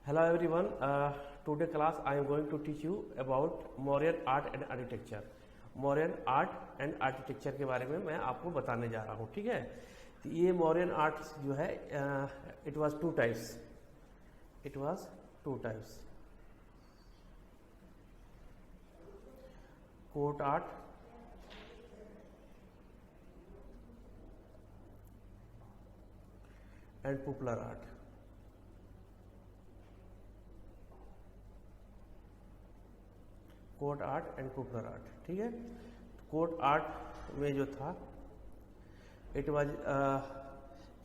Hello everyone. Today class I am going to teach you about Mauryan art and architecture. Mauryan art and architecture के बारे में मैं आपको बताने जा रहा हूँ, ठीक है। तो ये Mauryan art जो है it was two types. Court art and popular art. Court art and popular art, ठीक है। कोर्ट आर्ट में जो था it was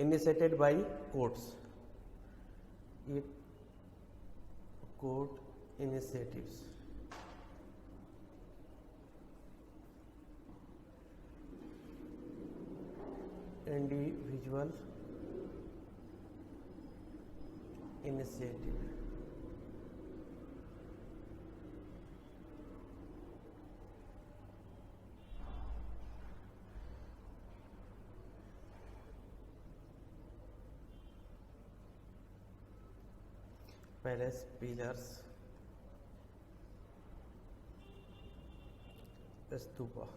initiated by courts, ये court initiatives, individual initiative, palace, pillars, stupa,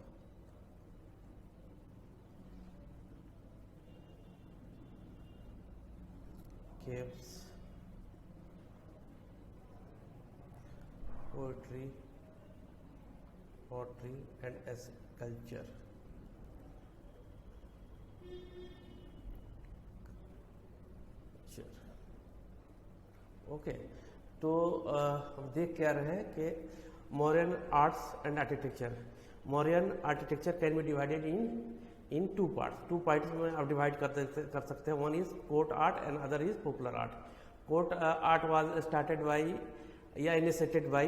caves, poetry and sculpture. Okay, तो हम देख क्या रहे हैं कि Mauryan arts and architecture, Mauryan architecture can be divided into parts में आप डिवाइड कर सकते हैं। One is court art and other is popular art. Court art was started by या इनिशिएटेड बाय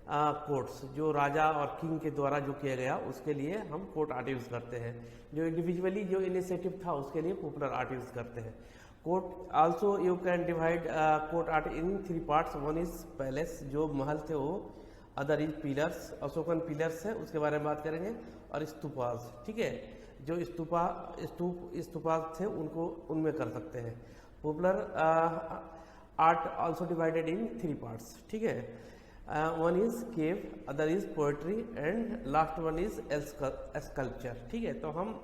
कोर्ट्स, जो राजा और किंग के द्वारा जो किया गया उसके लिए हम कोर्ट आर्ट यूज करते हैं। जो इंडिविजुअली जो इनिशिएटिव था उसके लिए पॉपुलर आर्ट यूज करते हैं। Court also you can divide court art in three parts. One is palace, जो महल थे वो, other is pillars, Ashokan pillars है उसके बारे में बात करेंगे, और स्तूपास, ठीक है, जो स्तूपास थे उनको उनमें कर सकते हैं। Popular art also divided in three parts, ठीक है। One is cave, other is poetry and last one is sculpture, ठीक है। तो हम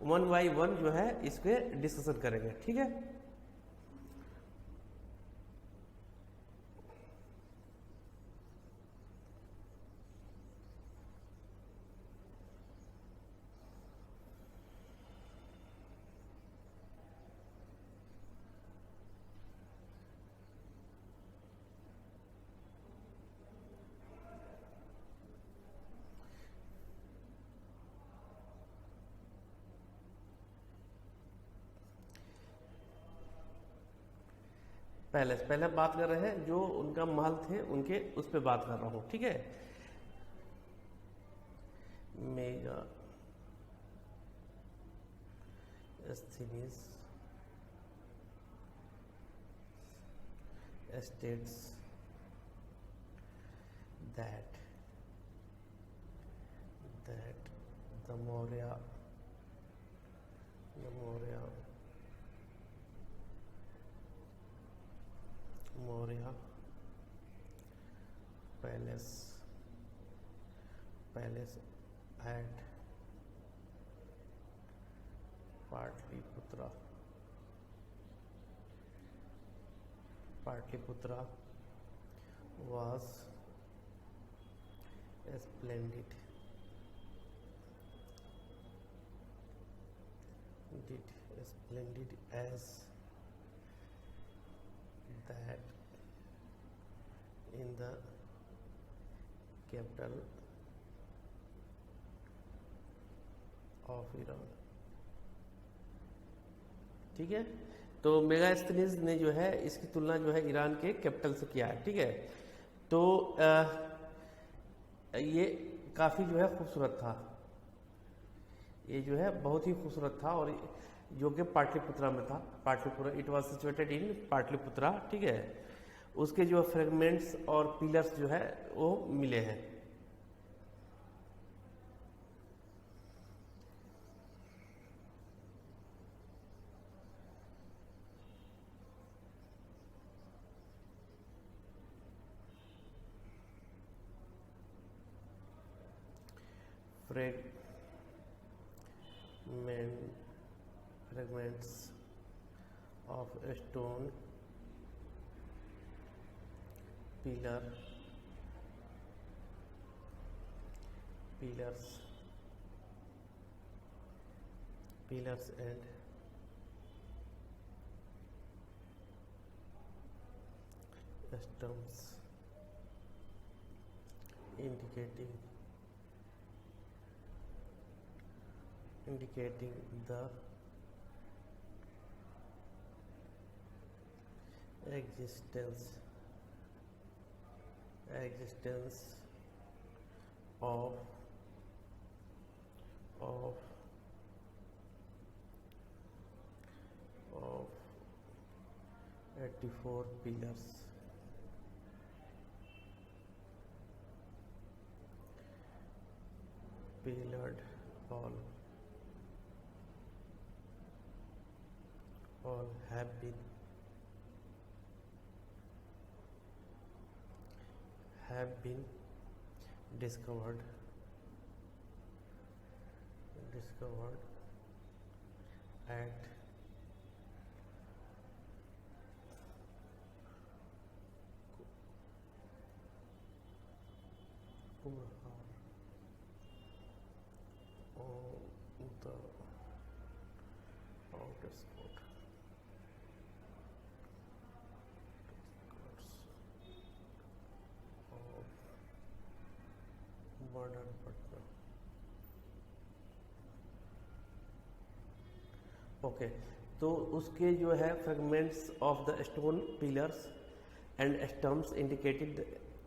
वन बाई वन जो है इसके डिस्कशन करेंगे, ठीक है। पैलेस, पहले बात कर रहे हैं जो उनका महल थे उनके उस पर बात कर रहा हूं, ठीक है। Megasthenes estates that the Maurya palace at Patliputra was splendid as that in the capital of Iran, ठीक है। तो मेगास्थनीज ने जो है इसकी तुलना जो है ईरान के कैपिटल से किया है, ठीक है। तो ये काफी जो है खूबसूरत था, ये जो है बहुत ही खूबसूरत था, और जो कि पाटलिपुत्रा में था। Pataliputra, it was situated in Pataliputra, ठीक है। उसके जो फ्रेगमेंट्स और पिलर्स जो है वो मिले हैं। fragments of a stone pillars and stumps indicating the existence of 84 pillared all have been discovered at Kumhar on the outskirts of modern Patna. Okay तो उसके जो है fragments of the stone pillars and stumps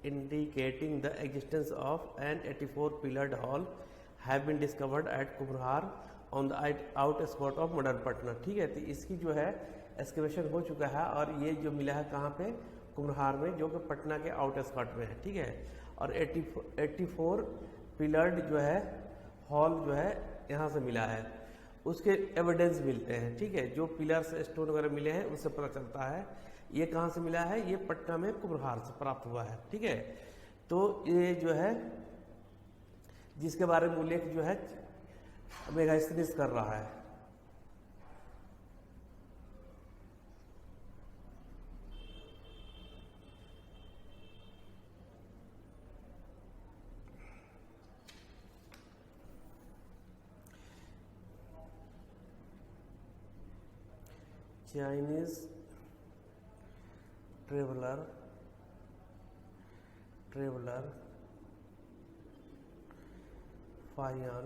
indicating the existence of an 84 pillared hall have been discovered at Kumhar on the outskirts of modern Patna. ठीक है, तो इसकी जो है एक्सकेवेशन हो चुका है और ये जो मिला है कहाँ पे, कुम्हार में, जो कि पटना के आउटस्कर्ट में है. ठीक है, और 84 पिलर्ड जो है हॉल जो है यहाँ से मिला है, उसके एविडेंस मिलते हैं. ठीक है, जो पिलर्स स्टोन वगैरह मिले हैं उससे पता चलता है. ये कहाँ से मिला है, ये पटना में कुम्हार से प्राप्त हुआ है. ठीक है, तो ये जो है जिसके बारे में उल्लेख जो है मेगास्थनीज कर रहा है. Chinese traveler Fahian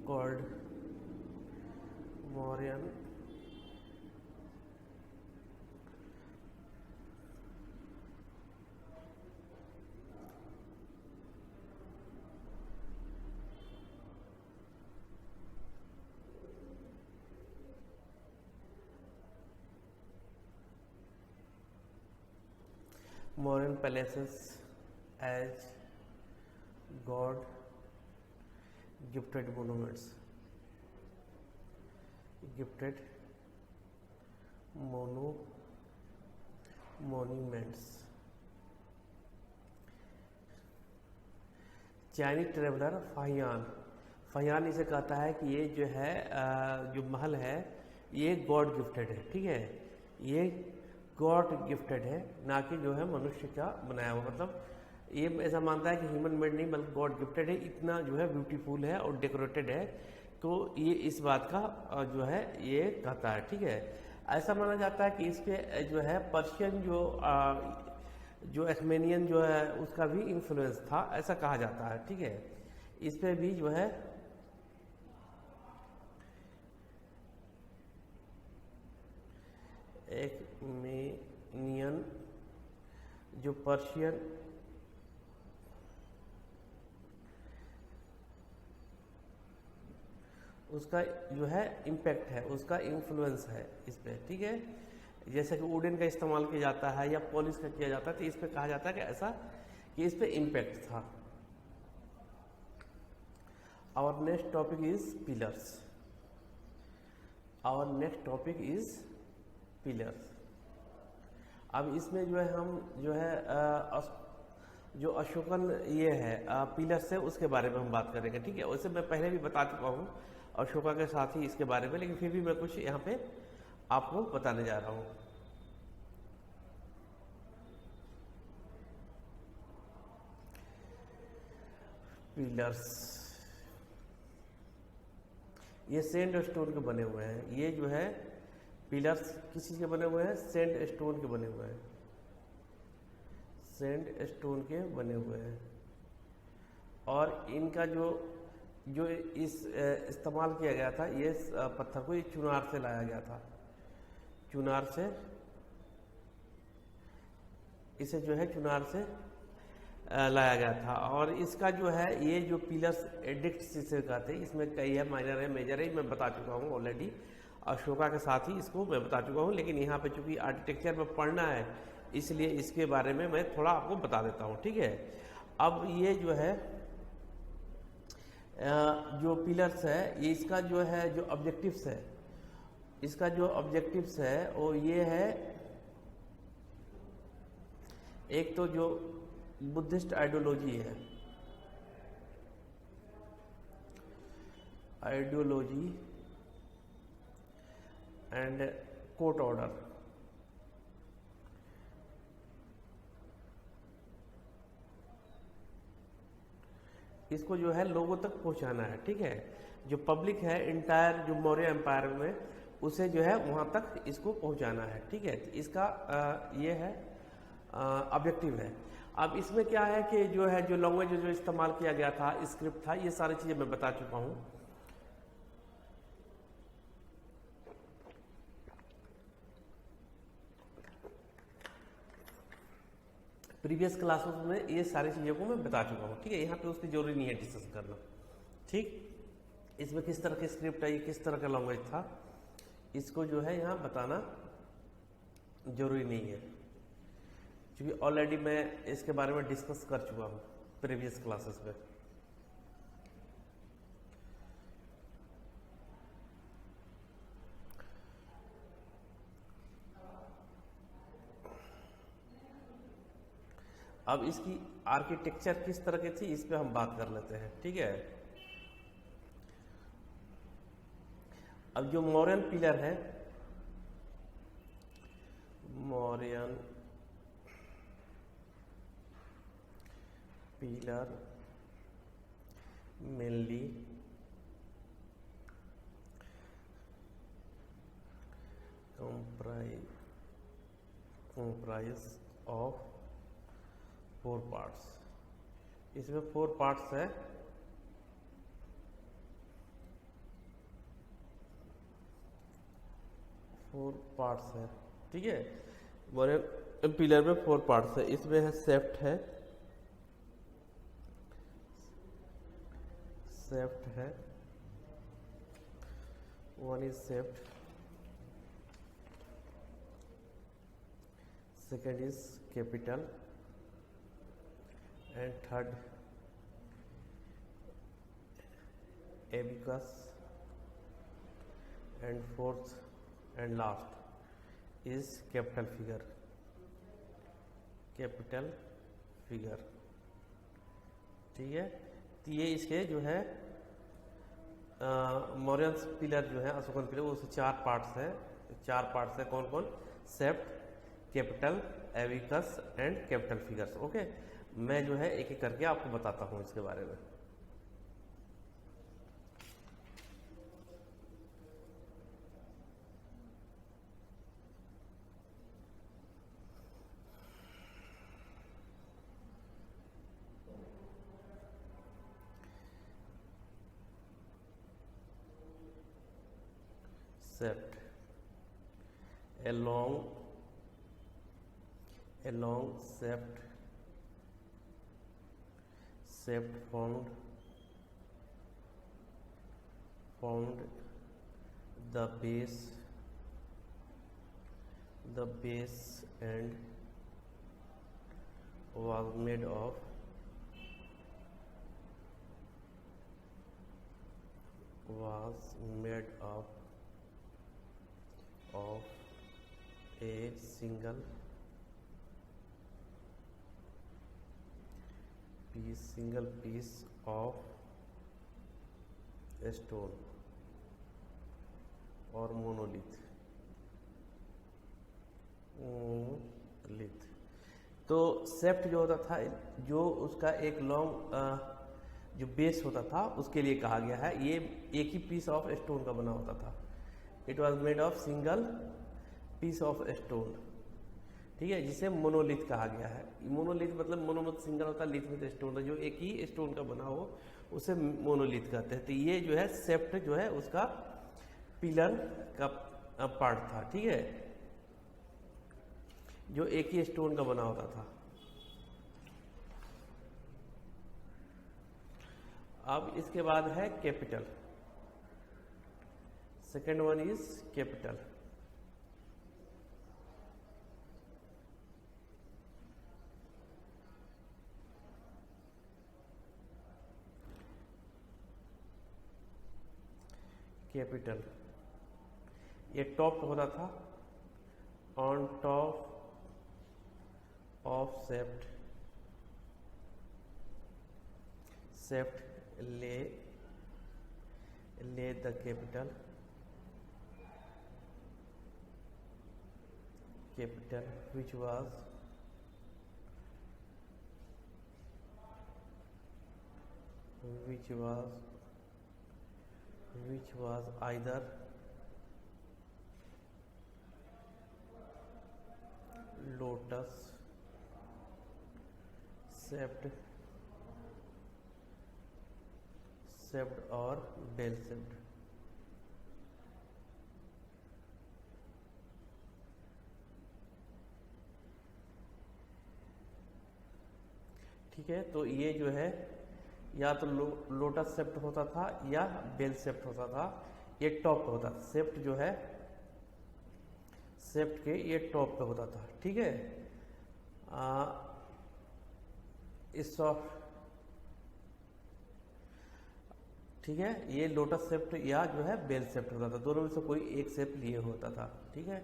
called Mauryan palaces as God gifted monuments. Chinese traveller Fahien इसे कहता है कि ये जो है जो महल है ये गॉड गिफ्टेड है. ठीक है, ये गॉड गिफ्टेड है, ना कि जो है मनुष्य का बनाया हुआ. मतलब ये ऐसा मानता है कि ह्यूमन मेड नहीं बल्कि गॉड गिफ्टेड है. इतना जो है ब्यूटीफुल है और डेकोरेटेड है, तो ये इस बात का जो है ये कहता है. ठीक है, ऐसा माना जाता है कि इस पे जो है पर्शियन जो एक्मेनियन जो है उसका भी इन्फ्लुएंस था, ऐसा कहा जाता है. ठीक है, इस पे भी जो है एक्मेनियन जो पर्शियन उसका जो है इम्पैक्ट है, उसका इन्फ्लुएंस है इस पे. ठीक है, जैसे कि वुडन का इस्तेमाल किया जाता है या पॉलिश का किया जाता है, तो इस पे कहा जाता है कि ऐसा कि इस पे इम्पैक्ट था. Our next topic is pillars. अब इसमें जो है हम जो है जो अशोकन ये है पिलर्स है उसके बारे में हम बात करेंगे, ठीक है। वैसे मैं पहले भी बता चुका हूँ अशोका के साथ ही इसके बारे में, लेकिन फिर भी मैं कुछ यहाँ पे आपको बताने जा रहा हूँ। पिलर्स ये सैंड स्टोन के बने हुए हैं। ये जो है पिलर्स किस चीज़ के बने हुए हैं? सैंड स्टोन के बने हुए हैं, सैंड स्टोन के बने हुए हैं। और इनका जो जो इस्तेमाल किया गया था, ये पत्थर को ये चुनार से लाया गया था, चुनार से इसे जो है चुनार से लाया गया था। और इसका जो है ये जो पिलर्स एडिक्ट जिसे कहते हैं, इसमें कई है, माइनर है, मेजर है, मैं बता चुका हूँ ऑलरेडी। अशोका के साथ ही इसको मैं बता चुका हूँ, लेकिन यहाँ पे चूंकि आर्किटेक्चर में पढ़ना है इसलिए इसके बारे में मैं थोड़ा आपको बता देता हूँ, ठीक है। अब ये जो है जो पिलर्स है, ये इसका जो है जो ऑब्जेक्टिव्स है, इसका जो ऑब्जेक्टिव्स है वो ये है, एक तो जो बुद्धिस्ट आइडियोलॉजी है, आइडियोलॉजी एंड कोर्ट ऑर्डर, इसको जो है लोगों तक पहुंचाना है, ठीक है। जो पब्लिक है इंटायर जो मौर्य एम्पायर में, उसे जो है वहां तक इसको पहुंचाना है, ठीक है। इसका ये है ऑब्जेक्टिव है। अब इसमें क्या है कि जो है जो लैंग्वेज जो इस्तेमाल किया गया था, स्क्रिप्ट था, ये सारी चीजें मैं बता चुका हूं। प्रीवियस क्लासेस में ये सारी चीज़ों को मैं बता चुका हूँ, ठीक है। यहाँ पे उसकी जरूरी नहीं है डिस्कस करना, ठीक। इसमें किस तरह की स्क्रिप्ट है, किस तरह का लैंग्वेज था, इसको जो है यहाँ बताना जरूरी नहीं है, क्योंकि ऑलरेडी मैं इसके बारे में डिस्कस कर चुका हूँ प्रीवियस क्लासेस में। अब इसकी आर्किटेक्चर किस तरह की थी इस पे हम बात कर लेते हैं, ठीक है। अब जो मौर्यन पिलर है, Mauryan pillar mainly comprise of 4 parts. इसमें 4 पार्ट्स है, ठीक है। मौर्यन पिलर में 4 पार्ट्स है। इसमें है सेफ्ट है, one is shaft, second is capital, and third abacus, and fourth and last is capital figure, ठीक है। तो ये इसके जो है मौर्यन पिलर जो है, अशोकन पिलर, वो 4 पार्ट्स है। 4 पार्ट्स है कौन कौन? Shaft, capital, abacus and capital figures, okay. मैं जो है एक एक करके आपको बताता हूं इसके बारे में। सेफ्ट, a long shaft formed the base and was made of a single piece, single piece of stone और मोनोलिथ। तो सेप्ट जो होता था, जो उसका एक लॉन्ग जो बेस होता था उसके लिए कहा गया है। ये एक ही पीस ऑफ स्टोन का बना होता था। It was made of single piece of stone, ठीक है, जिसे मोनोलिथ कहा गया है। मोनोलिथ मतलब मोनो मतलब सिंगल होता है, लिथ में स्टोन था, जो एक ही स्टोन का बना हो उसे मोनोलिथ कहते हैं। तो ये जो है सेप्ट जो है उसका पिलर का पार्ट था, ठीक है, जो एक ही स्टोन का बना होता था। अब इसके बाद है capital. Second one is capital. Capital ये टॉप होता था, ऑन टॉप ऑफ सेप्ट, सेप्ट ले the capital, capital which was either lotus shaped or bell shaped। ठीक है, तो ये जो है या तो लोटस शेप्ड होता था या बेल शेप्ड होता था। ये टॉप पे होता था, शेप्ड जो है शेप्ड के ये टॉप पे होता था, ठीक है। इस ठीक है, ये लोटस शेप्ड या जो है बेल शेप्ड होता था, दोनों में से कोई एक शेप लिए होता था, ठीक है।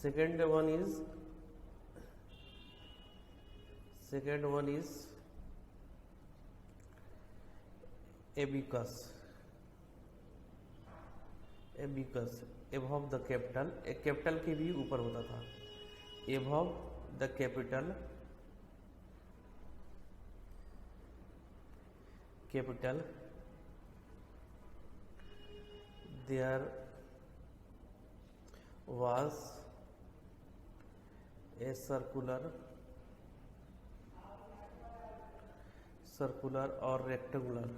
second one is abacus above the capital। एक कैपिटल के भी ऊपर होता था, above the capital there was a circular or rectangular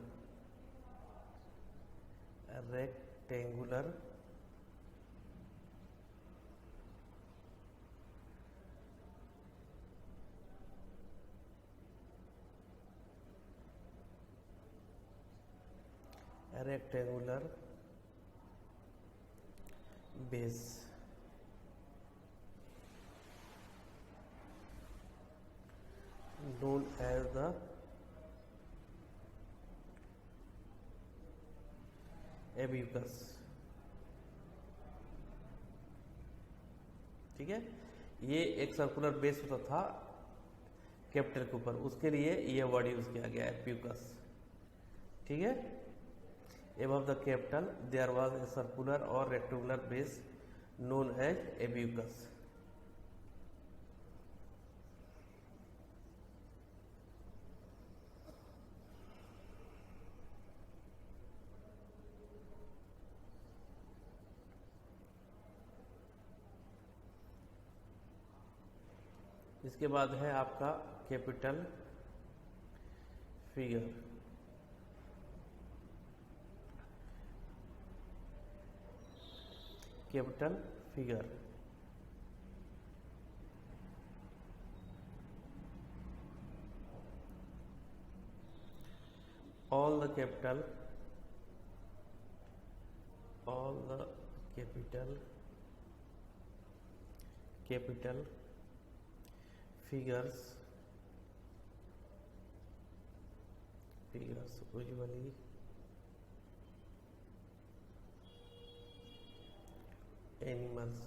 base known as the abacus, ठीक है। ये एक सर्कुलर बेस होता था कैपिटल के ऊपर, उसके लिए ये वर्ड यूज किया गया है एब्यूकस, ठीक है। above the capital there was a circular or rectangular base known as abacus। इसके बाद है आपका capital figure. Capital figure all the capital figures figures usually animals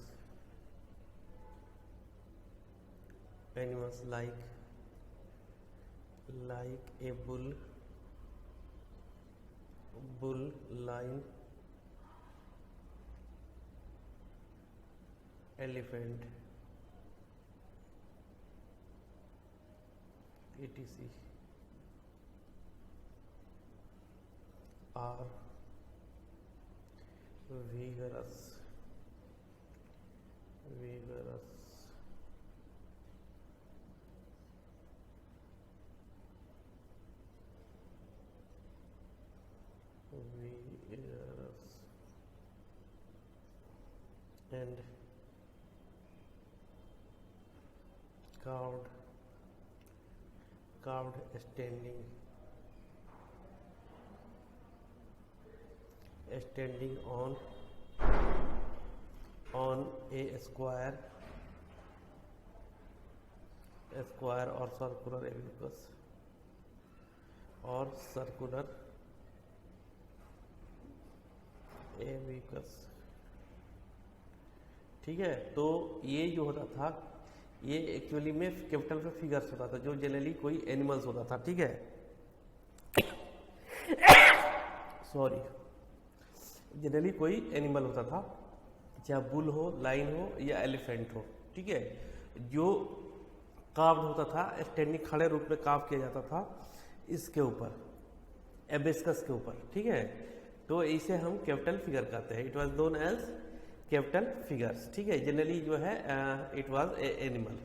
like a bull, lion, elephant, etc. are vigorous and carved standing on a square or circular abacus। ठीक है, तो ये जो होता था ये एक्चुअली में कैपिटल पे फिगर्स होता था जो जनरली कोई एनिमल्स होता था। ठीक है, सॉरी, जनरली कोई एनिमल होता था, चाहे बुल हो, लाइन हो या एलिफेंट हो। ठीक है, जो कार्व्ड होता था, स्टैंडिंग खड़े रूप में कार्व किया जाता था इसके ऊपर, एबेस्कस के ऊपर। ठीक है, तो इसे हम कैपिटल फिगर कहते हैं। It was known as capital figures. ठीक है, जनरली जो है इट वाज ए एनिमल।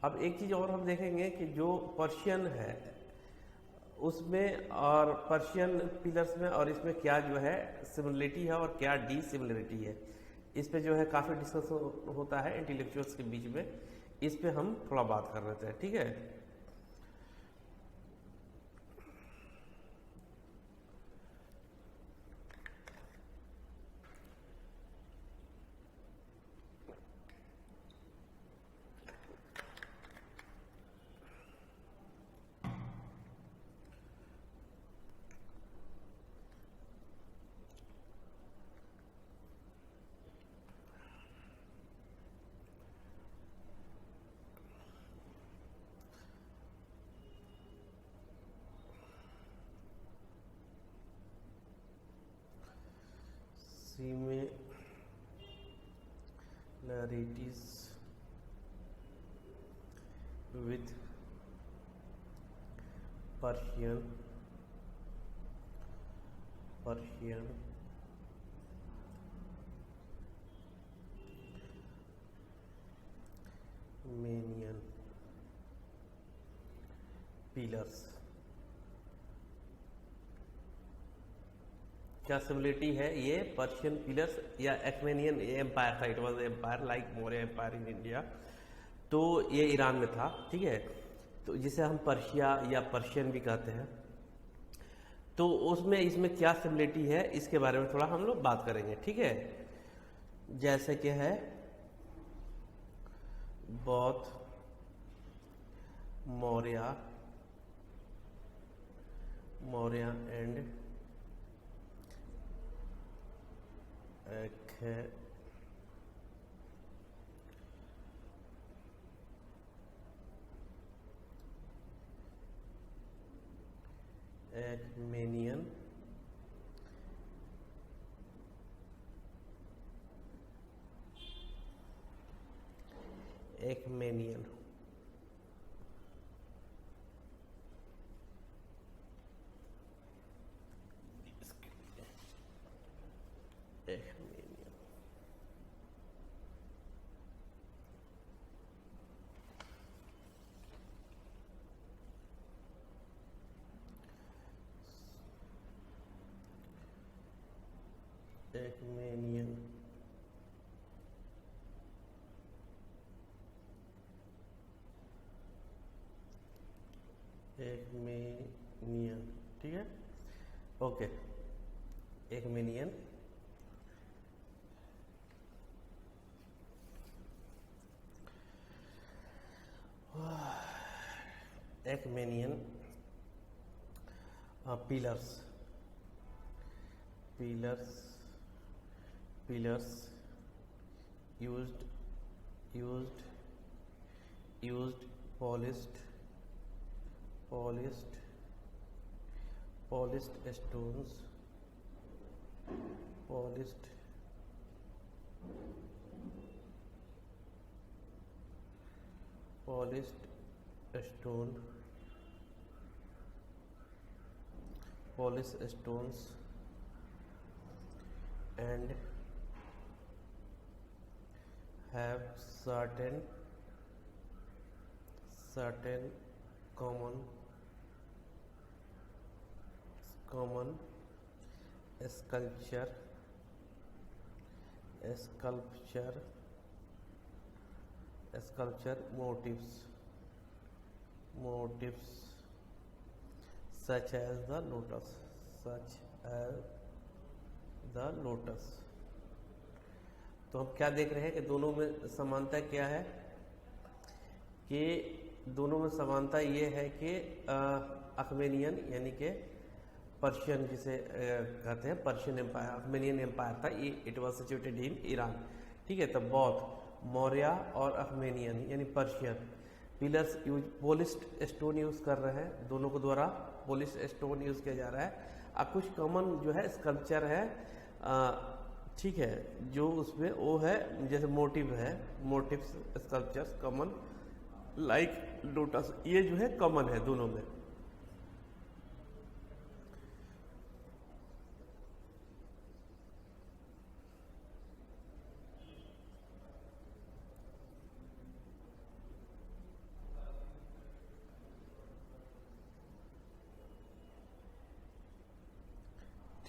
अब एक चीज और हम देखेंगे कि जो पर्शियन है उसमें और पर्शियन पिलर्स में और इसमें क्या जो है सिमिलरिटी है और क्या डिसिमिलरिटी है। इस पे जो है काफी डिस्कस होता है इंटेलेक्चुअल्स के बीच में, इस पे हम थोड़ा बात कर लेते हैं। ठीक है, similarities with Persian Manian pillars। क्या सिमिलरिटी है? ये पर्शियन पिलर्स या एक्मेनियन एम्पायर था, it was empire like Maurya empire in India, तो ये ईरान में था। ठीक है, तो जिसे हम पर्शिया या पर्शियन भी कहते हैं, तो उसमें इसमें क्या सिमिलरिटी है इसके बारे में थोड़ा हम लोग बात करेंगे। ठीक है, जैसे कि है बौद्ध, मौर्य एंड एक्मेनियन ठीक है, okay, एक्मेनियन Achaemenian pillars used polished stones, polished stones and have certain common sculpture motifs such as the lotus। तो हम क्या देख रहे हैं कि दोनों में समानता क्या है, कि दोनों में समानता ये है कि अखमेनियन यानी कि पर्शियन जिसे कहते हैं पर्शियन एम्पायर, अखमेनियन एम्पायर था, ये it was situated in Iran, ठीक है। तो बौद्ध मौर्य और अखमेनियन यानी Persian pillars use polished stone use कर रहे हैं, दोनों को द्वारा पोलिश्ड स्टोन यूज किया जा रहा है। अब कुछ कॉमन जो है स्कल्पचर है, ठीक है, जो उसमें वो है जैसे motives sculptures common like lotus, ये जो है कॉमन है दोनों में।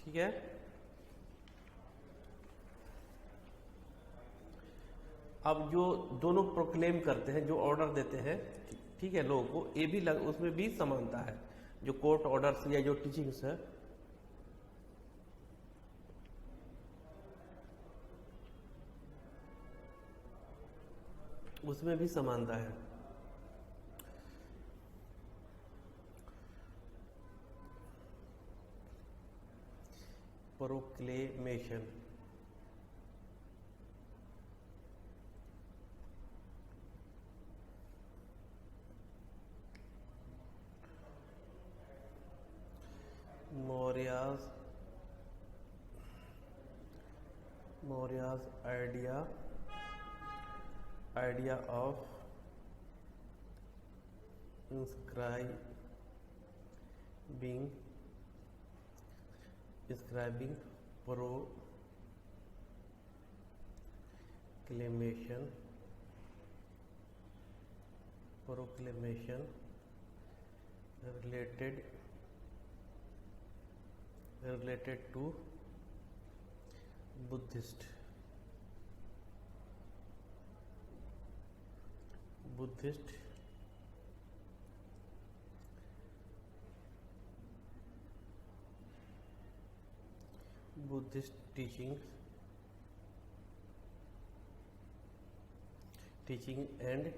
ठीक है, अब जो दोनों प्रोक्लेम करते हैं, जो ऑर्डर देते हैं, ठीक है, लोगों को, ये भी उसमें भी समानता है। जो कोर्ट ऑर्डर्स या जो टीचिंग्स है उसमें भी समानता है। Proclamation Maurya's idea of inscribing proclamation related to Buddhist teaching and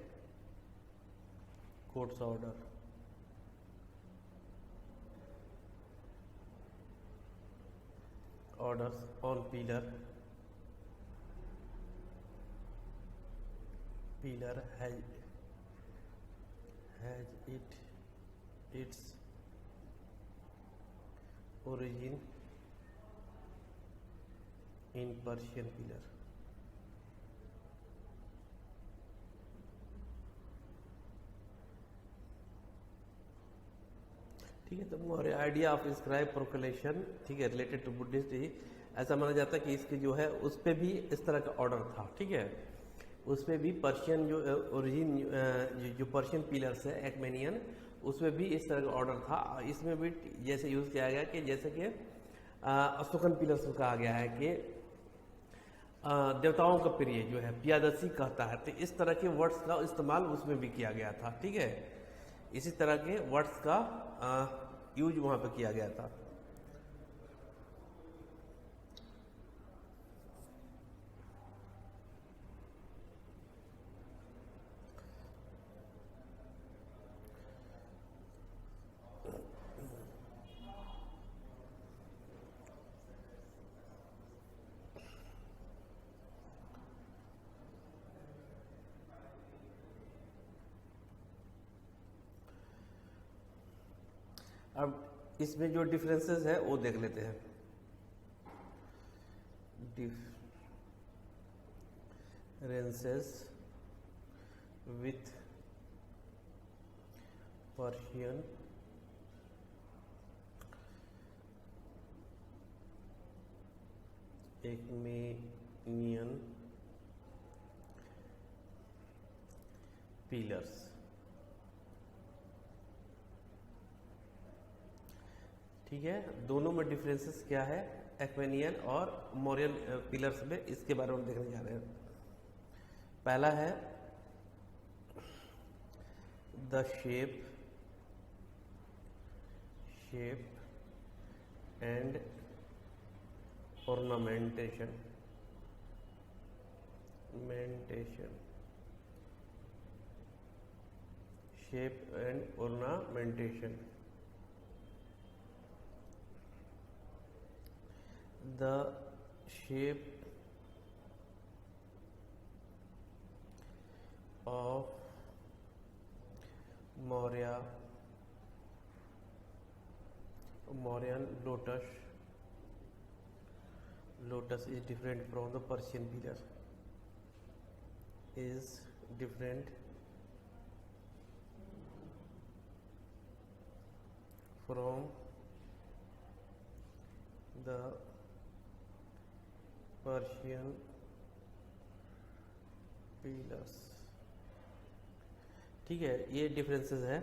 court's orders on pillar has its origin in Persian pillar। ठीक है, तो Maurya idea of inscribe proclamation, ठीक है, रिलेटेड टू बुद्धिस्ट, ऐसा माना जाता है कि इसके जो है उस पर भी इस तरह का ऑर्डर था, ठीक है। उसमें भी पर्शियन जो ओरिजिन जो पर्शियन पिलर्स है एक्मेनियन, उसमें भी इस तरह का ऑर्डर था। इसमें भी जैसे यूज किया गया कि जैसे कि अशोकन पिलर्स को कहा गया है कि देवताओं का प्रिय जो है पियादसी कहता है, तो इस तरह के वर्ड्स का इस्तेमाल उसमें भी किया गया था, ठीक है। इसी तरह के वर्ड्स का यूज वहां पे किया गया था। अब इसमें जो डिफरेंसेस है वो देख लेते हैं। Differences with Persian Achaemenian pillars. ठीक है, दोनों में डिफरेंसेस क्या है एक्मेनियन और मौर्यन पिलर्स में, इसके बारे में देखने जा रहे हैं। पहला है the shape and ornamentation shape and ornamentation। the shape of Mauryan lotus is different from the Persian pillar, is different from the Persian pillars। ठीक है, ये डिफरेंसेस है।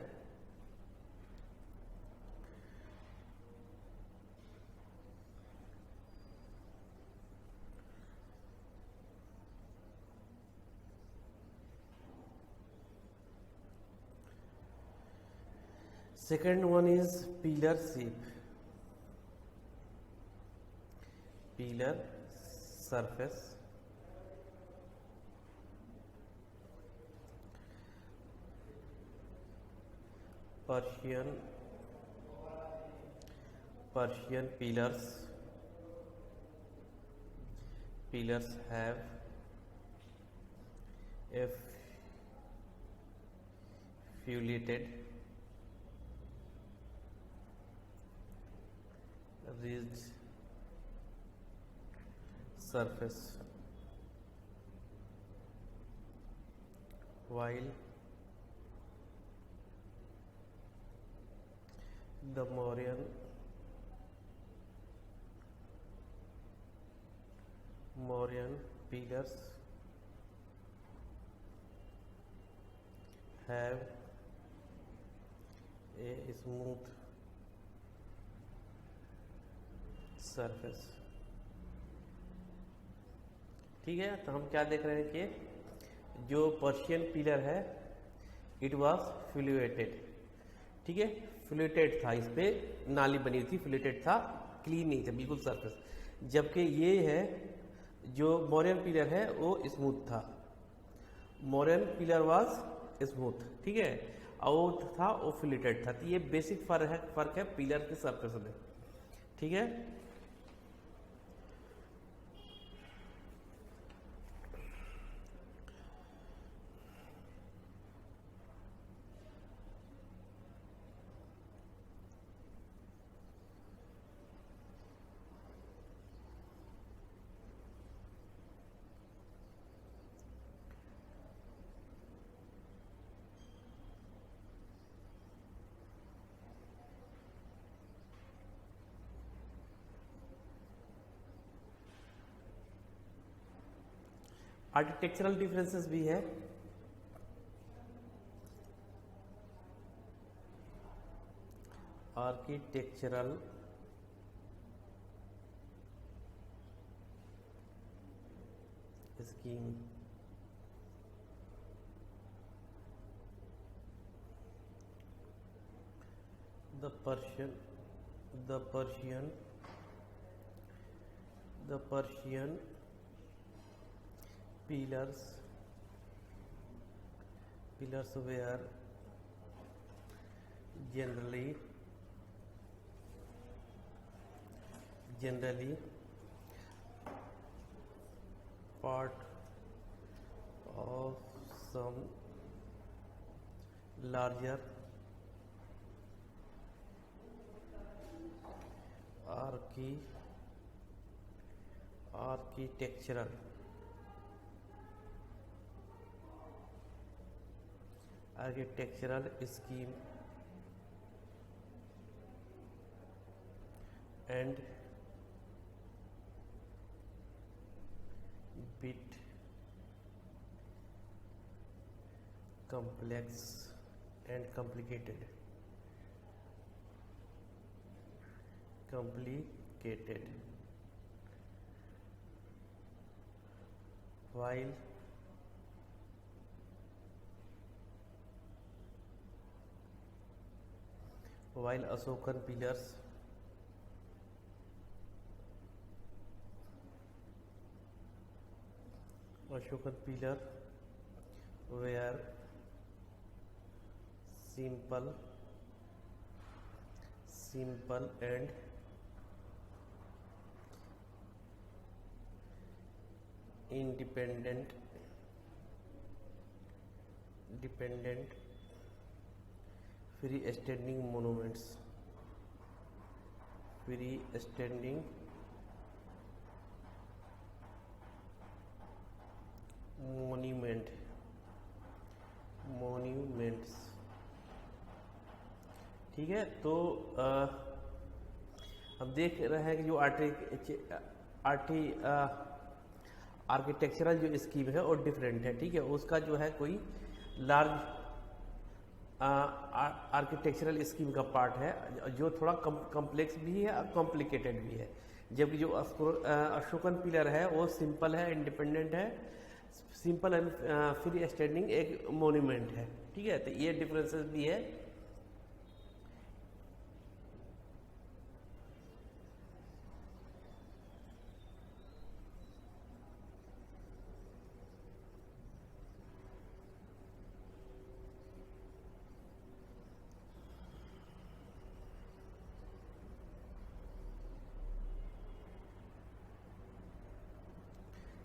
Second one is pillar shape, pillar surface, Persian pillars have a fluted ridged surface, while the Mauryan pillars have a smooth surface। ठीक है, तो हम क्या देख रहे हैं कि जो पर्शियन पिलर है इट वाज फ्लूटेड। ठीक है, फ्लूटेड था, इस पे नाली बनी हुई थी, फ्लूटेड था, क्लीन नहीं था बिल्कुल सरफेस। जबकि ये है जो मौर्यन पिलर है वो स्मूथ था, मौर्यन पिलर वाज स्मूथ। ठीक है, और वो था वो फ्लूटेड था। तो ये बेसिक फर्क है पिलर के सरफेस में। ठीक है, आर्किटेक्चरल डिफरेंसेस भी है। Architectural scheme, the Persian pillars were generally part of some larger architectural scheme and bit complex and complicated while Ashokan pillars were simple and independent freestanding monuments ठीक है। तो हम देख रहे हैं कि जो आर्किटेक्चरल जो स्कीम है वो डिफरेंट है, ठीक है। उसका जो है कोई लार्ज आर्किटेक्चरल स्कीम का पार्ट है जो थोड़ा कॉम्प्लेक्स भी है और कॉम्प्लिकेटेड भी है, जबकि जो अशोकन पिलर है वो सिंपल है, इंडिपेंडेंट है, सिंपल एंड फ्री स्टैंडिंग एक मोन्यूमेंट है, ठीक है। तो ये डिफरेंसेस भी है।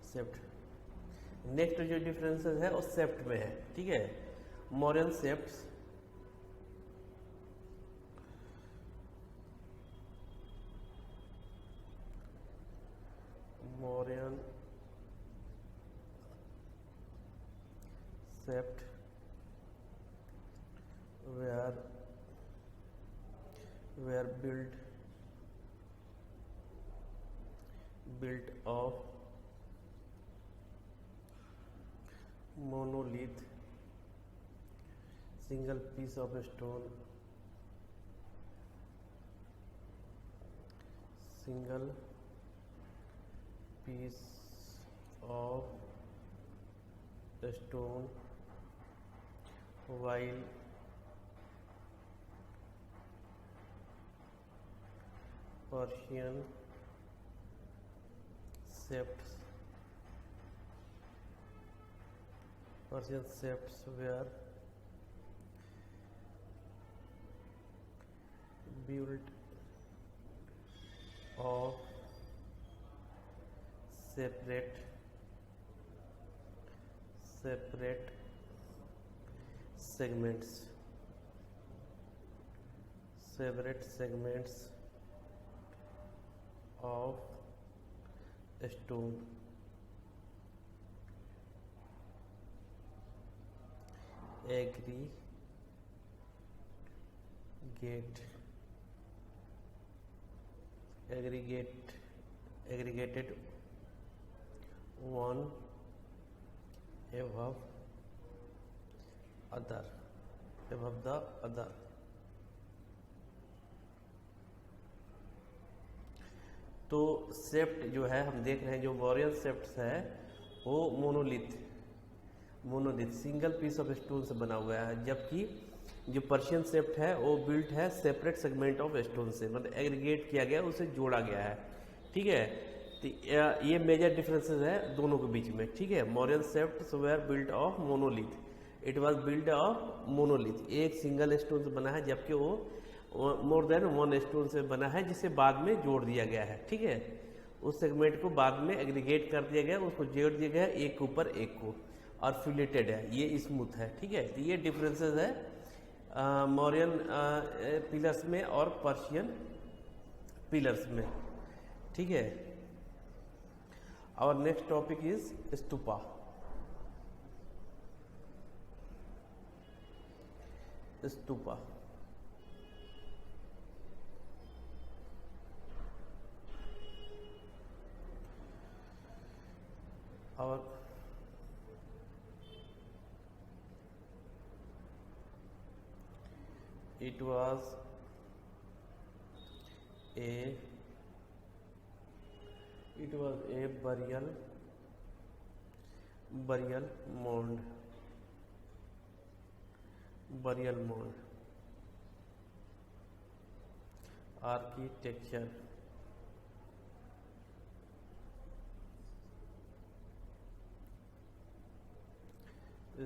सेफ्ट नेक्स्ट जो डिफरेंसेस है वो सेफ्ट में है, ठीक है। Mauryan सेफ्ट्स were built of monolith, single piece of stone, while Persian shafts were built of separate segments of stone aggregated one above the other. तो सेफ्ट जो है हम देख रहे हैं, जो मॉरियन सेफ्ट्स है वो monolith single piece of stone से बना हुआ है, जबकि जो पर्शियन सेफ्ट है वो बिल्ट है सेपरेट सेगमेंट ऑफ स्टोन से, मतलब एग्रीगेट किया गया, उसे जोड़ा गया है, ठीक है। तो ये मेजर डिफरेंसेस है दोनों के बीच में, ठीक है। Mauryan shafts were built of monolith, it was built of monolith, एक सिंगल स्टोन से बना है, जबकि वो मोर देन वन स्टोन से बना है, जिसे बाद में जोड़ दिया गया है, ठीक है। उस सेगमेंट को बाद में एग्रीगेट कर दिया गया, उसको जोड़ दिया गया एक के ऊपर एक को, और फिलेटेड है, ये स्मूथ है, ठीक है। तो ये डिफरेंसेस है मॉरियन पिलर्स में और पर्शियन पिलर्स में, ठीक है। Our next topic is stupa. Stupa और it was a burial mound architecture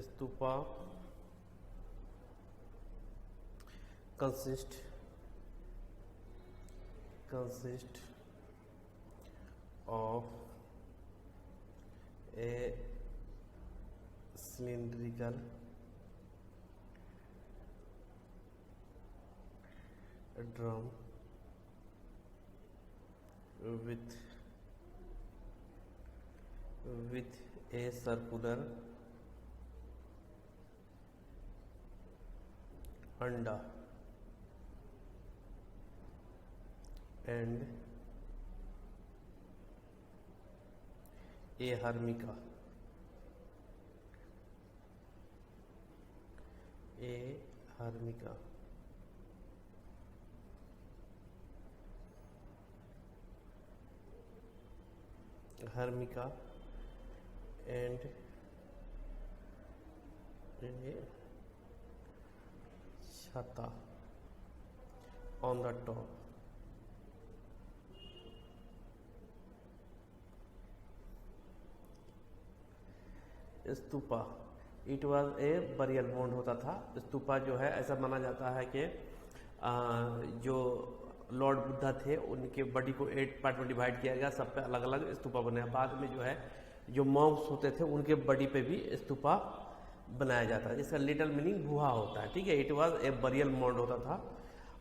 stupa consist of a cylindrical drum with a circular अंडा and a hermica and a छता on the top. Stupa it was a burial mound होता था। स्तूपा जो है ऐसा माना जाता है कि जो लॉर्ड बुद्धा थे उनके बॉडी को 8 पार्ट में डिवाइड किया गया, सब पे अलग अलग स्तूपा बने। बाद में जो है जो मॉन्क्स होते थे उनके बॉडी पे भी स्तूपा बनाया जाता है, जिसका लिटल मीनिंग गुहा होता है, ठीक है। It was a burial mound होता था।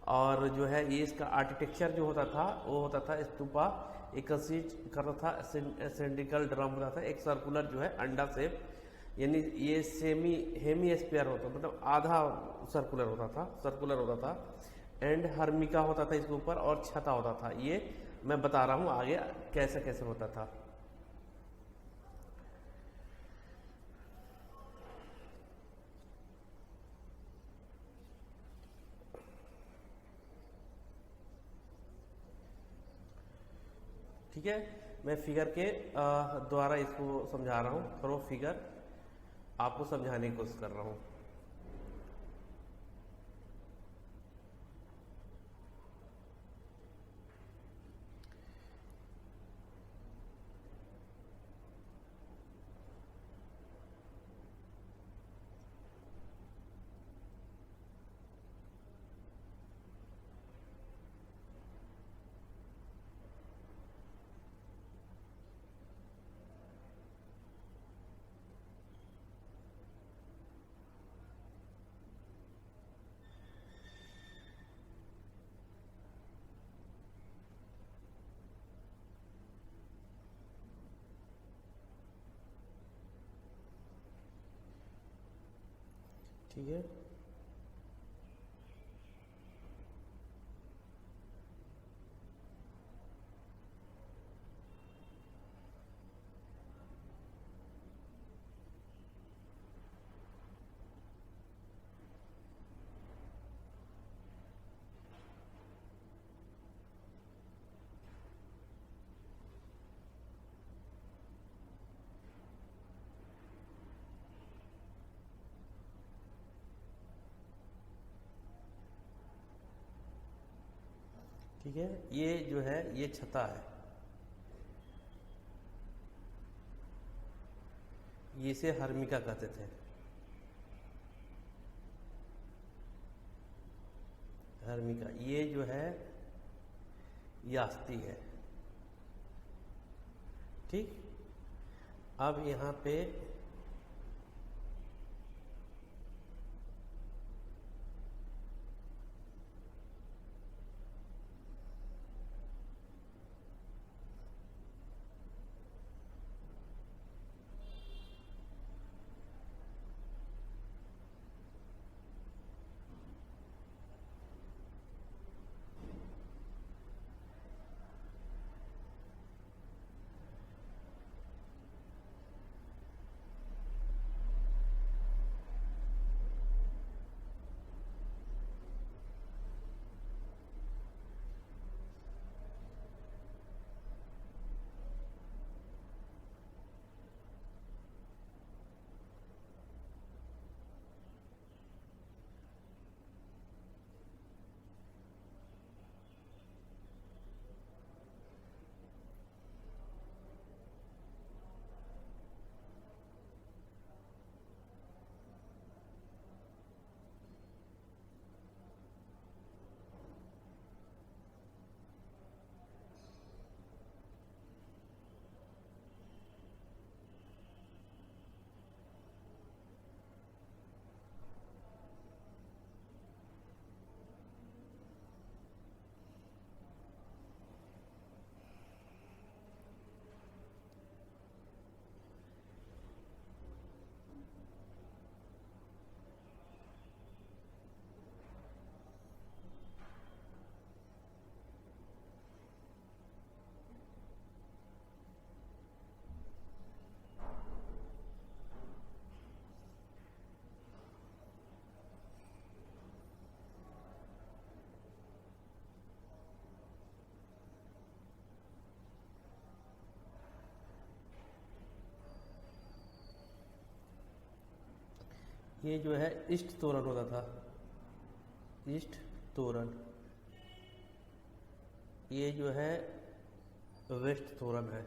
और जो है ये इसका आर्किटेक्चर जो होता था वो होता था स्तूपा एक कंसिस्ट करता था सिलिंड्रिकल ड्रम होता था, एक सर्कुलर जो है अंडा शेप, यानी ये हेमी स्फीयर होता, मतलब आधा सर्कुलर होता था एंड हर्मिका होता था इसके ऊपर और छता होता था। ये मैं बता रहा हूँ आगे कैसे कैसे होता था। ठीक है, मैं फिगर के द्वारा इसको समझा रहा हूँ, और वो फिगर आपको समझाने की कोशिश कर रहा हूँ। ठीक है, ठीक है, ये जो है ये छता है, ये इसे हर्मिका कहते थे। हर्मिका ये जो है यास्ती है। ठीक, अब यहाँ पे ये जो है ईस्ट तोरण होता था, ईस्ट तोरण। ये जो है वेस्ट तोरण है।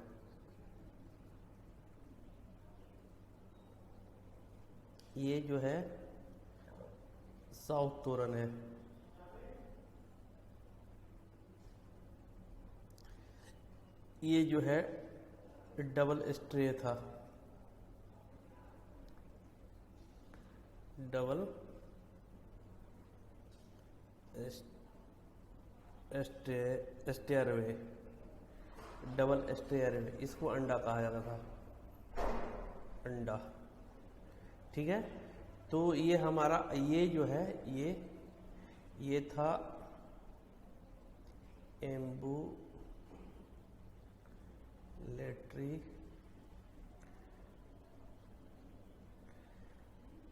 ये जो है साउथ तोरण है। ये जो है डबल स्ट्रे था, डबल स्टेयरवे, डबल स्टेयरवे, इसको अंडा कहा जाता था, अंडा। ठीक है, तो ये हमारा ये जो है ये था एम्बुलेटरी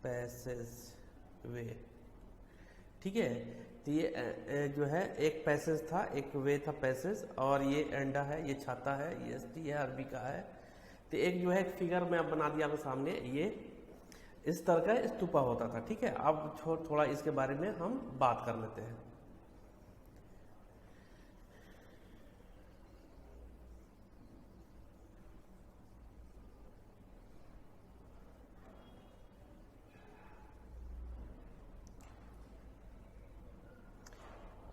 पैसेज वे। ठीक है, तो ये जो है एक पैसेज था, एक वे था पैसेज, और ये अंडा है, ये छाता है, ये एसटी है, अरबी का है। तो एक जो है एक फिगर मैं अब बना दिया आपके सामने, ये इस तरह का स्तूपा होता था। ठीक है, अब थोड़ा इसके बारे में हम बात कर लेते हैं।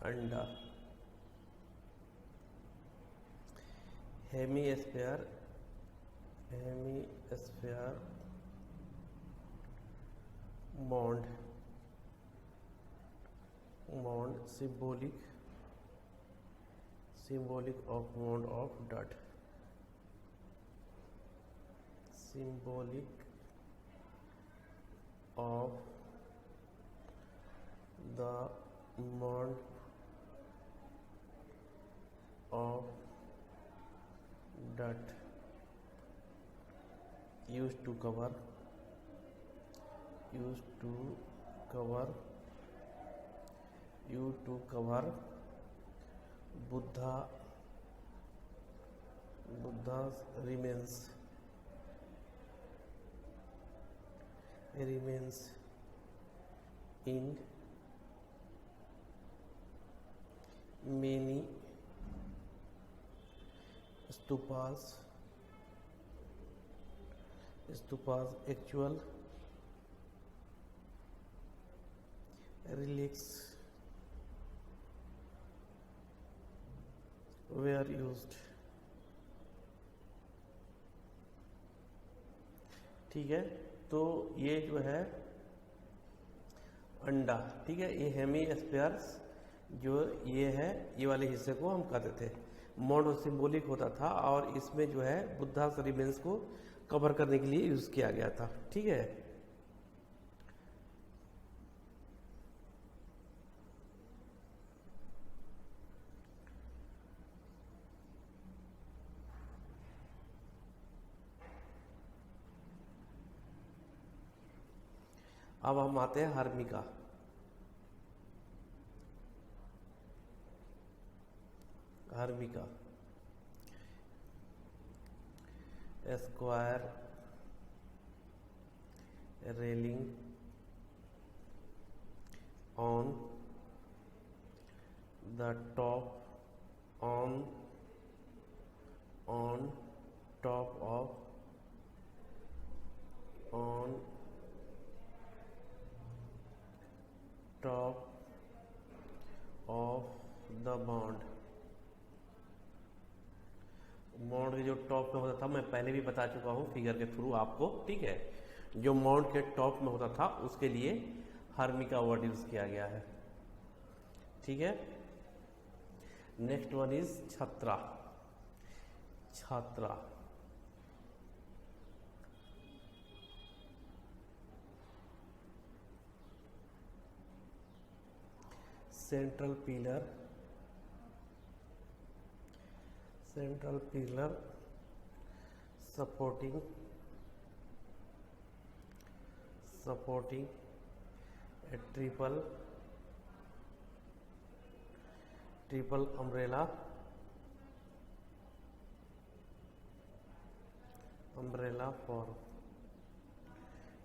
अंडा, hemisphere, mound, symbolic of mound of dirt, symbolic of the mound of dirt used to cover Buddha's remains in many stupas, actual relics were used। ठीक है, तो ये जो है अंडा, ठीक है, ये हेमीस्फीयर्स जो ये है, ये वाले हिस्से को हम कहते थे मॉड सिंबॉलिक होता था, और इसमें जो है बुद्धा रिमेन्स को कवर करने के लिए यूज किया गया था। ठीक है, अब हम आते हैं harmika. Square railing on the top of the bound. Mount के जो टॉप में होता था, मैं पहले भी बता चुका हूँ फिगर के थ्रू आपको। ठीक है, जो माउंट के टॉप में होता था उसके लिए हर्मिका वर्ड यूज किया गया है। ठीक है, next one is chhatra. Central pillar supporting a triple umbrella form।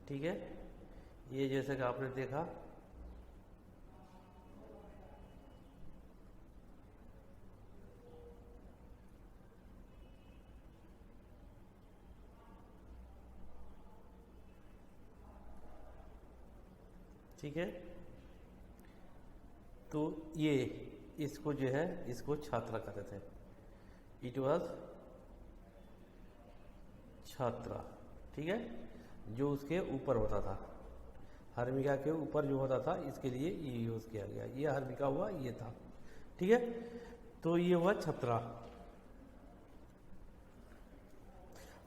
ठीक है, ये जैसे कि आपने देखा, ठीक है। तो ये इसको जो है, इसको छात्रा कहते थे, इट वॉज छात्रा, ठीक है, जो उसके ऊपर होता था, हर्मिका के ऊपर जो होता था, इसके लिए ये यूज किया गया। ये हर्मिका हुआ, ये था, ठीक है। तो ये हुआ छत्रा।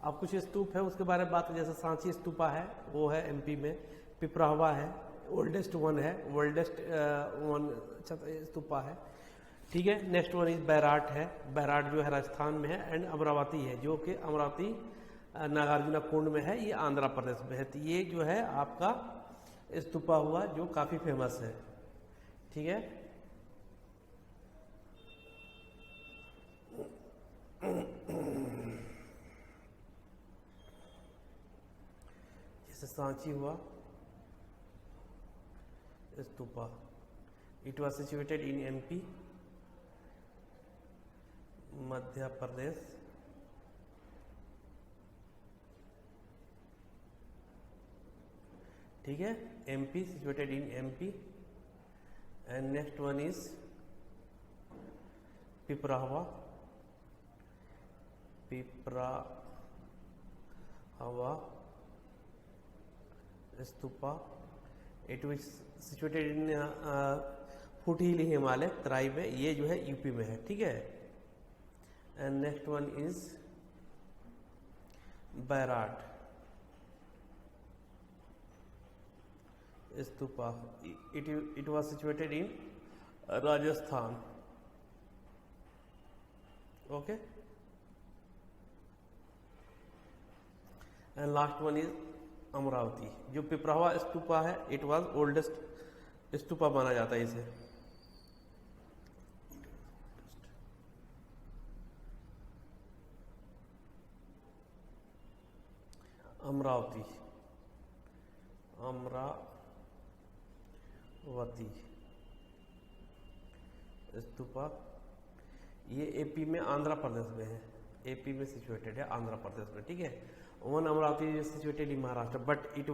अब कुछ स्तूप है उसके बारे में बात, जैसे सांची स्तूपा है, वो है एमपी में। पिपराहवा है, ओल्डेस्ट वन है, वर्ल्डेस्ट वन स्तूपा है, ठीक है। नेक्स्ट वन इज बैराट है, बैराट जो है राजस्थान में है। एंड अमरावती है, जो कि अमरावती नागार्जुना कुंड में है, ये आंध्र प्रदेश में है। तो ये जो है आपका स्तूपा हुआ, जो काफी फेमस है, ठीक है। जैसे सांची हुआ stupa, it was situated in MP, Madhya Pradesh, ठीक है। MP, situated in MP. And next one is Piprahwa, Piprahwa stupa, it which situated in foothill Himalaya, Terai में, ये जो है यूपी में है, ठीक है। And next one is Bairat stupa, it was situated in Rajasthan, okay. And last one is Amaravati. जो पिपरावा स्तूपा है, इट वॉज ओल्डेस्ट स्तूपा माना जाता है इसे। अमरावती, अमरावती स्तूपा, ये एपी में, आंध्र प्रदेश में है, एपी में सिचुएटेड है, आंध्र प्रदेश में, ठीक है। One Amaravati is situated in Maharashtra, but it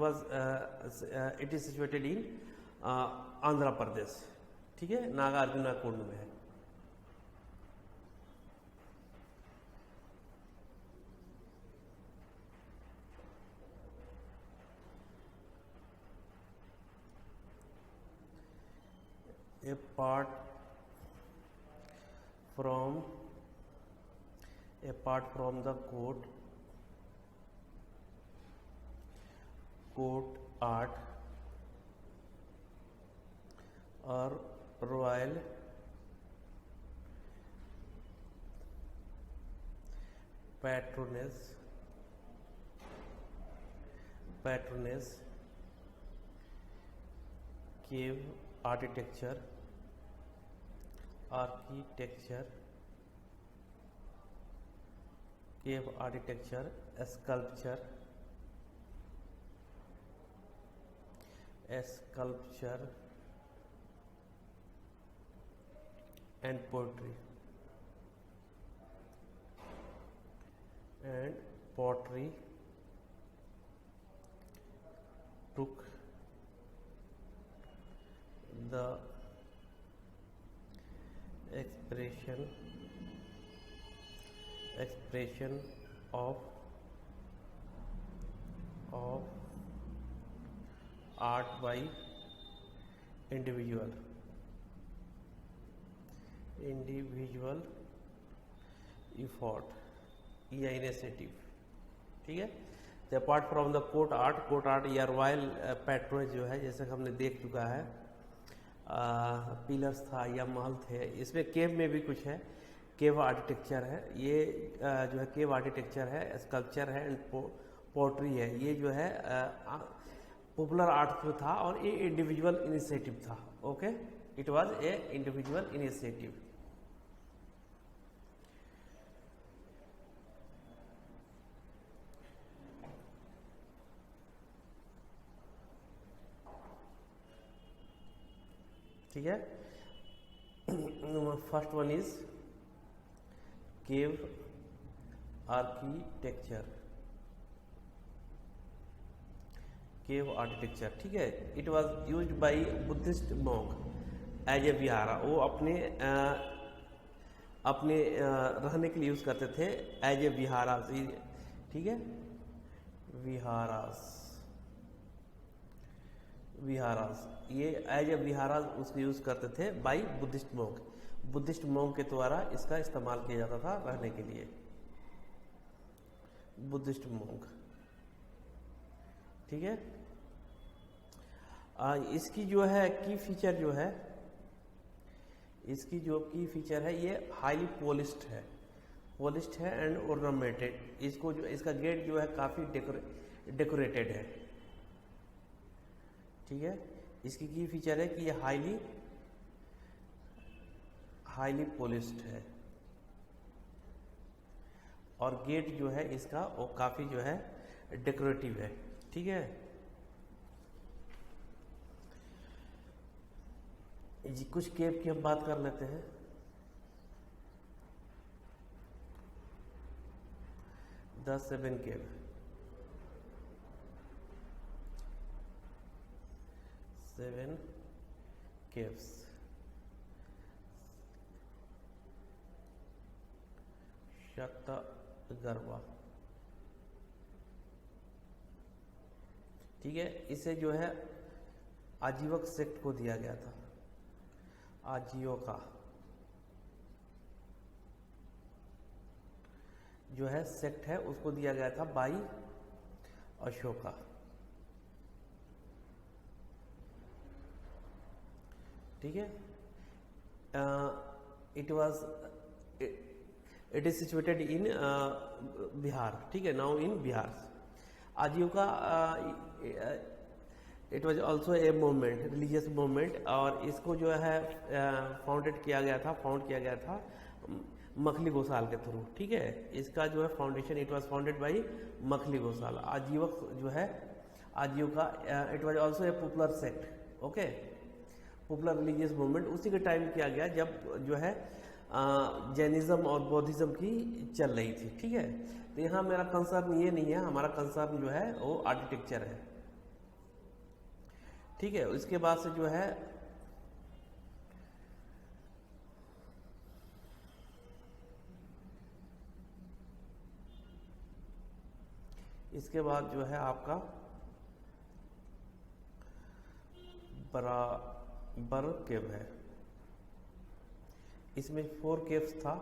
is situated in Andhra Pradesh, ठीक है, नागार्जुना कुंड में है। apart from the court art or royal patronage, cave architecture, cave architecture, sculpture and poetry took the expression of art by individual effort या initiative, ठीक है। तो apart from the court art या royal patronage जो है, जैसे हमने देख चुका है, पिलर्स था या महल थे, इसमें केव में भी कुछ है, केव आर्किटेक्चर है, ये जो है केव आर्किटेक्चर है, स्कल्पचर है एंड पोट्री है। ये जो है पॉपुलर आर्ट में था और ये इंडिविजुअल इनिशिएटिव था, okay, it was a individual initiative. ठीक है। First one is cave architecture, cave architecture, ठीक है। It was used by Buddhist monk as a vihara, वो अपने रहने के लिए यूज करते थे एज ए विहारा, ठीक है, विहारास, विहारास, ये एज ए विहारास उसको यूज करते थे by Buddhist monk, Buddhist monk के द्वारा इसका इस्तेमाल किया जाता था रहने के लिए, बुद्धिस्ट मॉन्क, ठीक है। इसकी जो है की फीचर जो है, इसकी जो की फीचर है, ये हाईली पॉलिश्ड है, पॉलिश्ड है एंड ऑर्नामेंटेड, इसको जो इसका गेट जो है काफी डेकोरेटेड है, ठीक है। इसकी की फीचर है कि ये हाईली पॉलिश्ड है और गेट जो है इसका वो काफी जो है डेकोरेटिव है, ठीक है जी। कुछ केव की हम बात कर लेते हैं। द 7 केव, 7 caves, शतगर्वा, ठीक है। इसे जो है आजीवक सेक्ट को दिया गया था, आजीवका जो है सेक्ट है उसको दिया गया था बाई अशोका, ठीक है। इट इज सिचुएटेड इन बिहार, ठीक है, नाउ इन बिहार। आजीविका it was also a movement, religious movement, और इसको जो है फाउंड किया गया था मखली गोसाल के थ्रू, ठीक है। इसका जो है foundation, it was founded by Makkhali Gosala. Ajivaka जो है Ajivika, it was also a popular sect, okay, popular religious movement उसी के टाइम किया गया जब जो है जैनिज्म और बौद्धिज्म की चल रही थी, ठीक है। तो यहाँ मेरा कंसर्न ये नहीं है, हमारा कंसर्न जो है वो आर्किटेक्चर है, ठीक है। उसके बाद से जो है इसके बाद जो है आपका बराबर केव है। इसमें 4 केव्स था,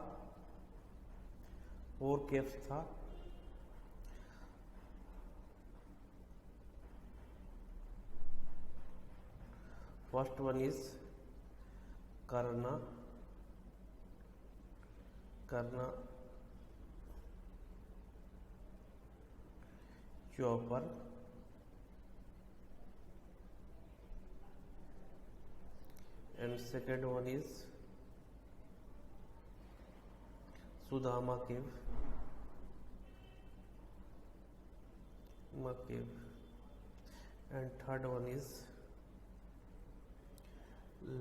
4 केव्स था। फर्स्ट वन इज करना chopper, and second one is Sudama cave, and third one is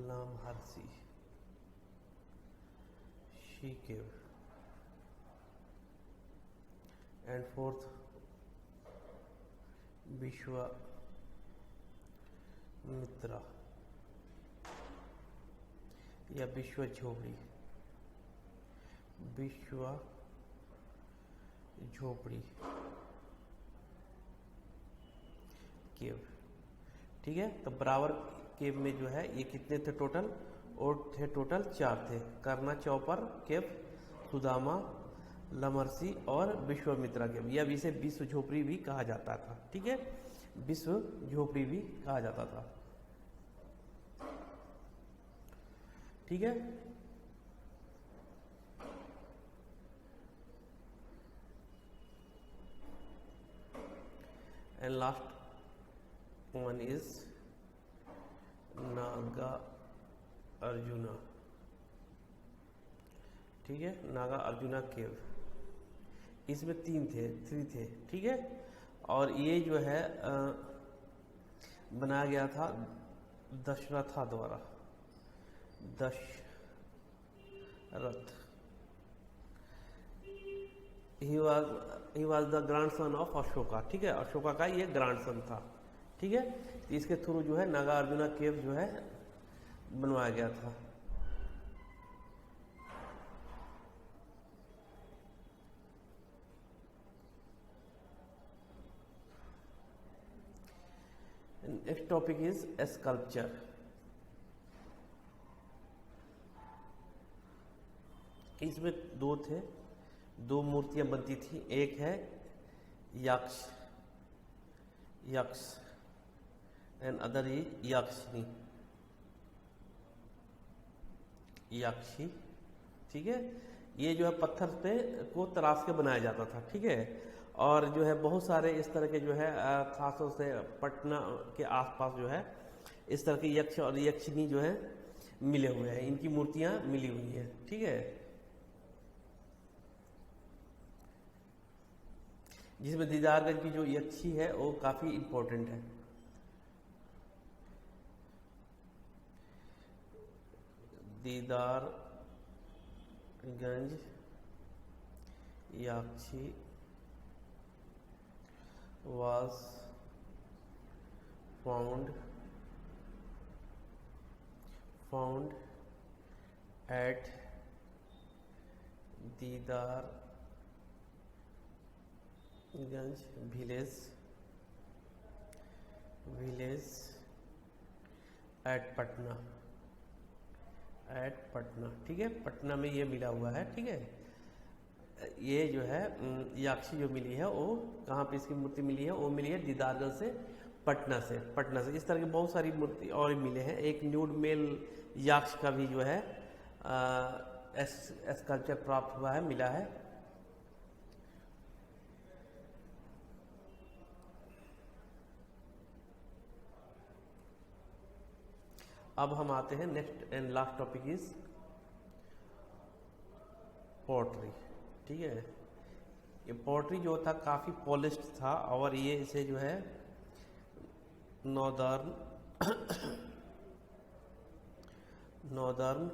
Lamharsi, she cave, and fourth Vishwamitra या विश्व झोपड़ी, विश्व झोपड़ी केव, ठीक है। तो बराबर केव में जो है ये कितने थे टोटल, और थे टोटल 4 थे, करना चौपर केव, सुदामा, लमरसी और विश्वामित्रा केव, या इसे विश्व झोपड़ी भी कहा जाता था, ठीक है, विश्व झोपड़ी भी कहा जाता था, ठीक है। And last one is Naga arjuna, ठीक है, नागा अर्जुना केव। इसमें 3 थे, ठीक है। और ये जो है बनाया गया था दशरथा द्वारा, Dasharath, he was the grandson of Ashoka, ठीक है, अशोका का ये ग्रैंड सन था, ठीक है। तो इसके थ्रू जो है नागार्जुना केव जो है बनवाया गया था। Next topic is sculpture. इसमें दो मूर्तियां बनती थी, एक है यक्ष एंड अदर इज यक्षी, ठीक है। ये जो है पत्थर पे को तराश के बनाया जाता था, ठीक है। और जो है बहुत सारे इस तरह के जो है खासतौर से पटना के आसपास जो है इस तरह के यक्ष और यक्षिणी जो है मिले हुए हैं, इनकी मूर्तियां मिली हुई हैं, ठीक है। जिसमें दीदारगंज की जो यक्षी है वो काफी इंपॉर्टेंट है। Didarganj याक्षी was found at Didarganj village at Patna, ठीक है। पटना में ये मिला हुआ है, ठीक है। ये जो है याक्षी जो मिली है वो कहाँ पे इसकी मूर्ति मिली है, वो मिली है दीदारगंज से, पटना से। इस तरह की बहुत सारी मूर्ति और मिले हैं। एक न्यूड मेल याक्ष का भी जो है स्कल्पचर प्राप्त हुआ है, मिला है। अब हम आते हैं next and last topic is pottery, ठीक है। ये पोट्री जो था काफी पॉलिश्ड था और ये इसे जो है northern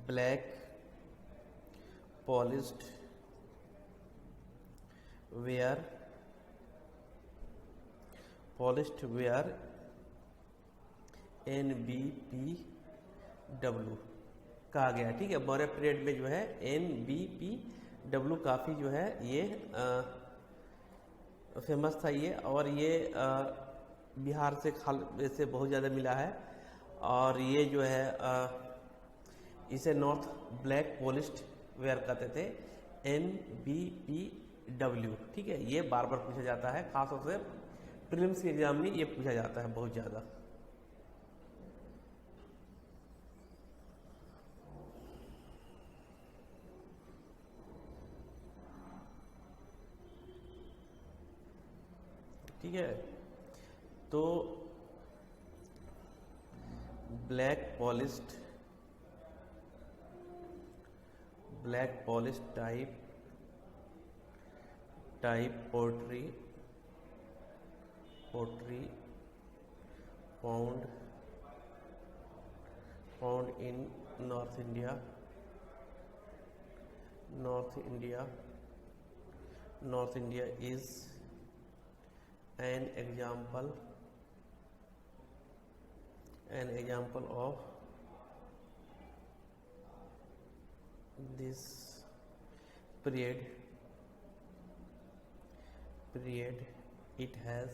black polished where NBPW कहा गया, ठीक है। मौर्य पीरियड में जो है NBPW काफी जो है ये फेमस था ये, और ये बिहार से से बहुत ज़्यादा मिला है। और ये जो है इसे नॉर्थ ब्लैक पॉलिश्ड वेयर कहते थे, NBPW, ठीक है। ये बार बार पूछा जाता है, खासतौर से प्रीलिम्स के एग्जाम में ये पूछा जाता है बहुत ज़्यादा। ठीक है, तो black polished type pottery found in north India is an example of this period. It has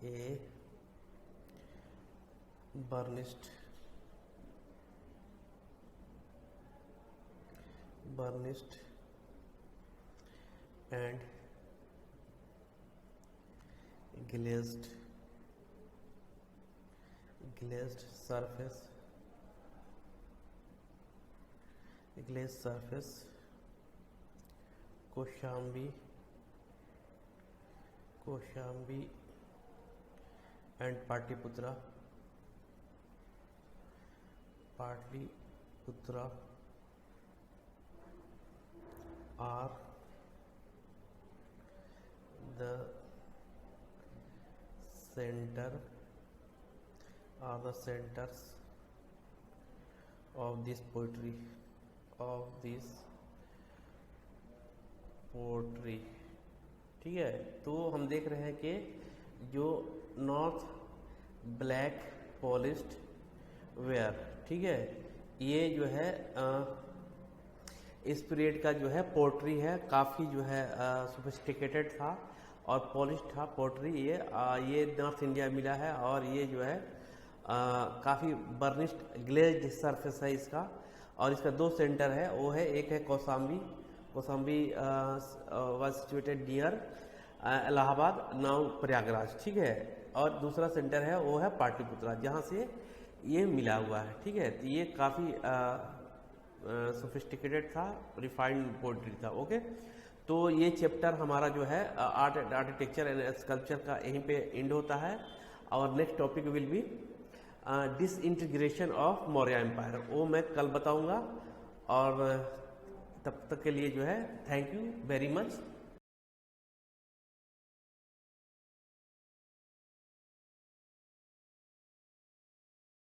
a burnished and glazed surface, Koshambi and Patliputra are the center are the centers of this poetry, ठीक है। तो हम देख रहे हैं कि जो north black polished where, ठीक है, ये जो है इस पीरियड का जो है पोट्री है, काफ़ी जो है सोफिस्टिकेटेड था और पॉलिश था पोट्री। ये नॉर्थ इंडिया मिला है और ये जो है काफ़ी बर्निश्ड ग्लेज्ड सरफेस है इसका। और इसका दो सेंटर है, वो है एक है Kaushambi was situated near Allahabad, now Prayagraj, ठीक है। और दूसरा सेंटर है वो है पाटलिपुत्रा, जहाँ से ये मिला हुआ है, ठीक है। तो ये काफ़ी सोफिस्टिकेटेड था, रिफाइंड पोएट्री था, ओके। तो ये चैप्टर हमारा जो है आर्ट आर्किटेक्चर एंड स्कल्पचर का यहीं पे एंड होता है। और next topic will be disintegration of Maurya empire, वो मैं कल बताऊंगा। और तब तक के लिए जो है थैंक यू वेरी मच।